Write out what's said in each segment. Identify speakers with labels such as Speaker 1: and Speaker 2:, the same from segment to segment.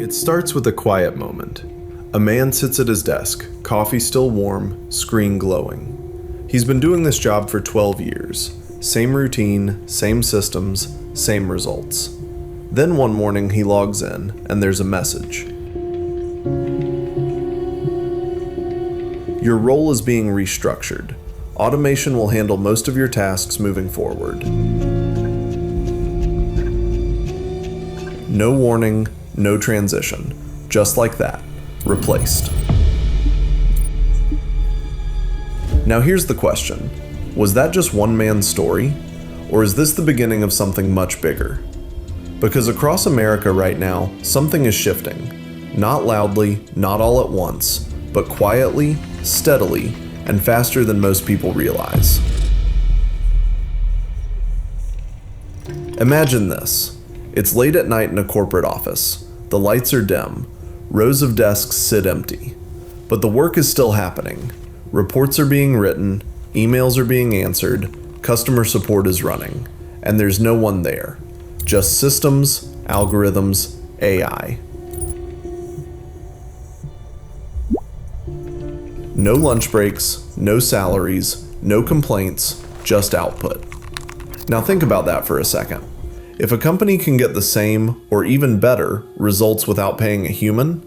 Speaker 1: It starts with a quiet moment. A man sits at his desk, coffee still warm, screen glowing. He's been doing this job for 12 years. Same routine, same systems, same results. Then one morning he logs in, and there's a message. Your role is being restructured. Automation will handle most of your tasks moving forward. No warning, no transition. Just like that. Replaced. Now here's the question. Was that just one man's story? Or is this the beginning of something much bigger? Because across America right now, something is shifting. Not loudly, not all at once, but quietly, steadily, and faster than most people realize. Imagine this. It's late at night in a corporate office. The lights are dim. Rows of desks sit empty. But the work is still happening. Reports are being written, emails are being answered, customer support is running, and there's no one there. Just systems, algorithms, AI. No lunch breaks, no salaries, no complaints, just output. Now think about that for a second. If a company can get the same, or even better, results without paying a human,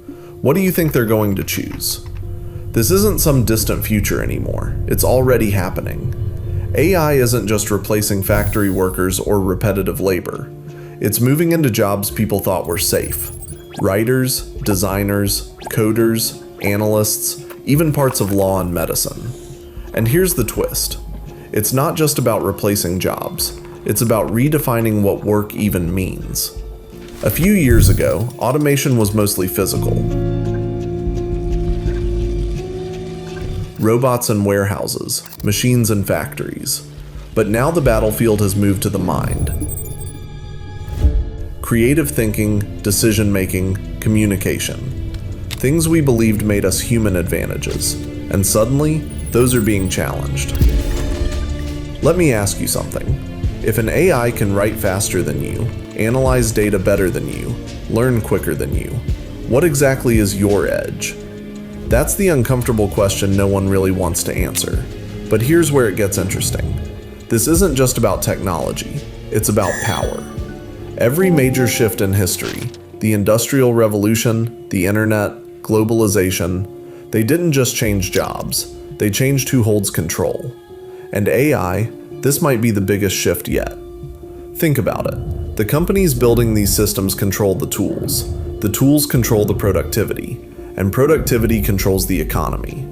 Speaker 1: what do you think they're going to choose? This isn't some distant future anymore. It's already happening. AI isn't just replacing factory workers or repetitive labor. It's moving into jobs people thought were safe. Writers, designers, coders, analysts, even parts of law and medicine. And here's the twist. It's not just about replacing jobs. It's about redefining what work even means. A few years ago, automation was mostly physical. Robots in warehouses, machines in factories. But now the battlefield has moved to the mind. Creative thinking, decision-making, communication. Things we believed made us human advantages. And suddenly, those are being challenged. Let me ask you something. If an AI can write faster than you, analyze data better than you, learn quicker than you, what exactly is your edge? That's the uncomfortable question no one really wants to answer. But here's where it gets interesting. This isn't just about technology, it's about power. Every major shift in history, the Industrial Revolution, the internet, globalization, they didn't just change jobs, they changed who holds control. And AI, this might be the biggest shift yet. Think about it. The companies building these systems control the tools control the productivity, and productivity controls the economy.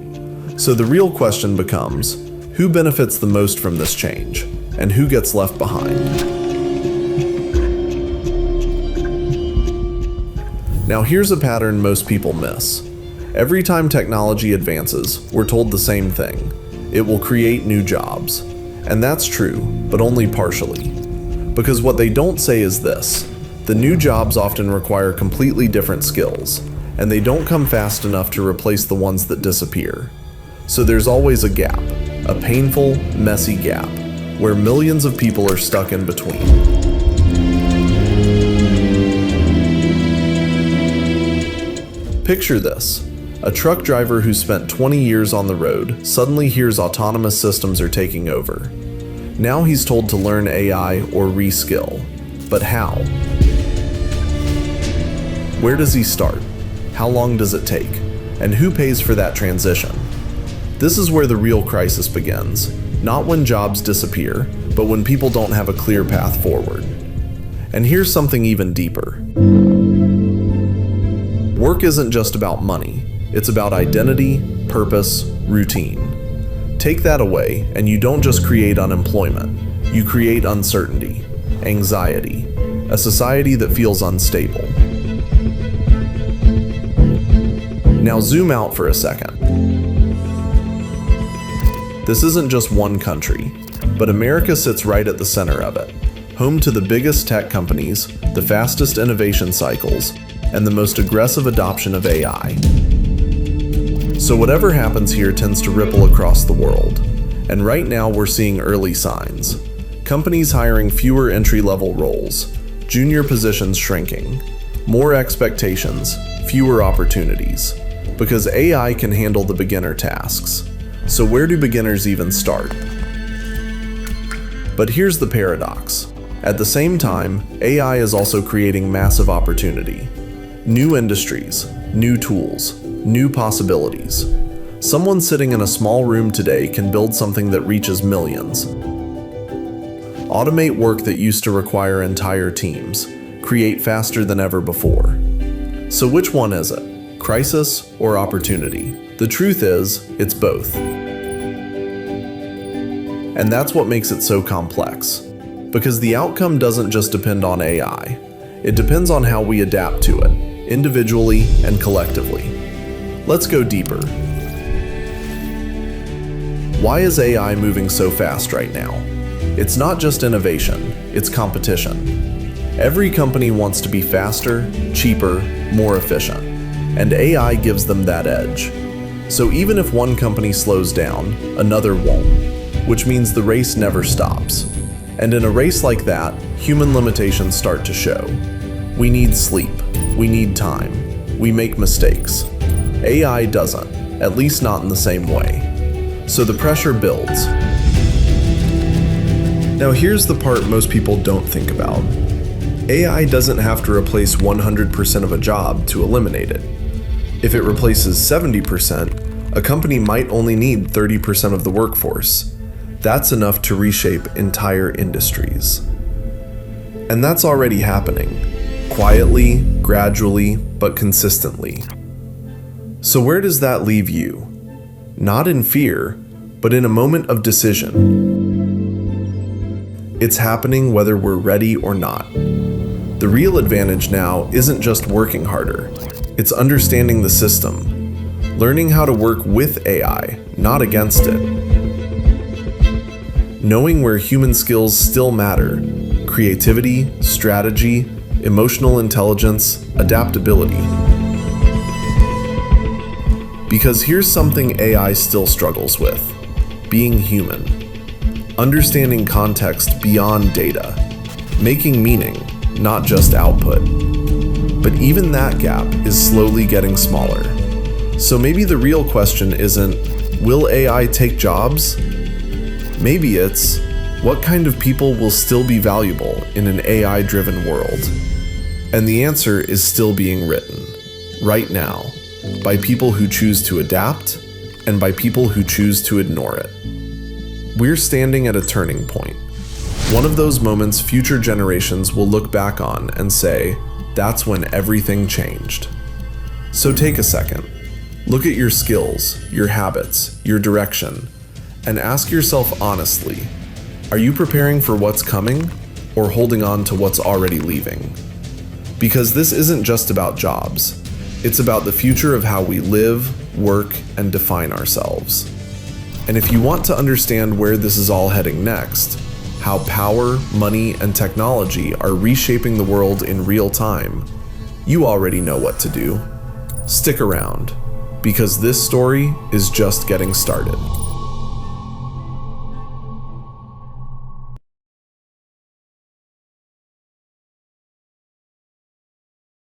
Speaker 1: So the real question becomes, who benefits the most from this change, and who gets left behind? Now here's a pattern most people miss. Every time technology advances, we're told the same thing. It will create new jobs. And that's true, but only partially. Because what they don't say is this: the new jobs often require completely different skills, and they don't come fast enough to replace the ones that disappear. So there's always a gap, a painful, messy gap, where millions of people are stuck in between. Picture this. A truck driver who spent 20 years on the road suddenly hears autonomous systems are taking over. Now he's told to learn AI or reskill. But how? Where does he start? How long does it take? And who pays for that transition? This is where the real crisis begins. Not when jobs disappear, but when people don't have a clear path forward. And here's something even deeper. Work isn't just about money. It's about identity, purpose, routine. Take that away, and you don't just create unemployment. You create uncertainty, anxiety, a society that feels unstable. Now zoom out for a second. This isn't just one country, but America sits right at the center of it, home to the biggest tech companies, the fastest innovation cycles, and the most aggressive adoption of AI. So whatever happens here tends to ripple across the world. And right now we're seeing early signs. Companies hiring fewer entry-level roles, junior positions shrinking, More expectations, fewer opportunities. Because AI can handle the beginner tasks. So where do beginners even start? But here's the paradox. At the same time, AI is also creating massive opportunity. New industries, new tools, new possibilities. Someone sitting in a small room today can build something that reaches millions. Automate work that used to require entire teams. Create faster than ever before. So which one is it? Crisis or opportunity? The truth is, it's both. And that's what makes it so complex. Because the outcome doesn't just depend on AI. It depends on how we adapt to it, individually and collectively. Let's go deeper. Why is AI moving so fast right now? It's not just innovation, it's competition. Every company wants to be faster, cheaper, more efficient. And AI gives them that edge. So even if one company slows down, another won't, which means the race never stops. And in a race like that, human limitations start to show. We need sleep, we need time, we make mistakes. AI doesn't, at least not in the same way. So the pressure builds. Now here's the part most people don't think about. AI doesn't have to replace 100% of a job to eliminate it. If it replaces 70%, a company might only need 30% of the workforce. That's enough to reshape entire industries. And that's already happening. Quietly, gradually, but consistently. So where does that leave you? Not in fear, but in a moment of decision. It's happening whether we're ready or not. The real advantage now isn't just working harder. It's understanding the system, learning how to work with AI, not against it. Knowing where human skills still matter, creativity, strategy, emotional intelligence, adaptability. Because here's something AI still struggles with: being human. Understanding context beyond data, making meaning, not just output. But even that gap is slowly getting smaller. So maybe the real question isn't, will AI take jobs? Maybe it's, what kind of people will still be valuable in an AI-driven world? And the answer is still being written, right now, by people who choose to adapt and by people who choose to ignore it. We're standing at a turning point. One of those moments future generations will look back on and say, that's when everything changed. So take a second. Look at your skills, your habits, your direction, and ask yourself honestly, are you preparing for what's coming or holding on to what's already leaving? Because this isn't just about jobs. It's about the future of how we live, work, and define ourselves. And if you want to understand where this is all heading next, how power, money, and technology are reshaping the world in real time, you already know what to do. Stick around, because this story is just getting started.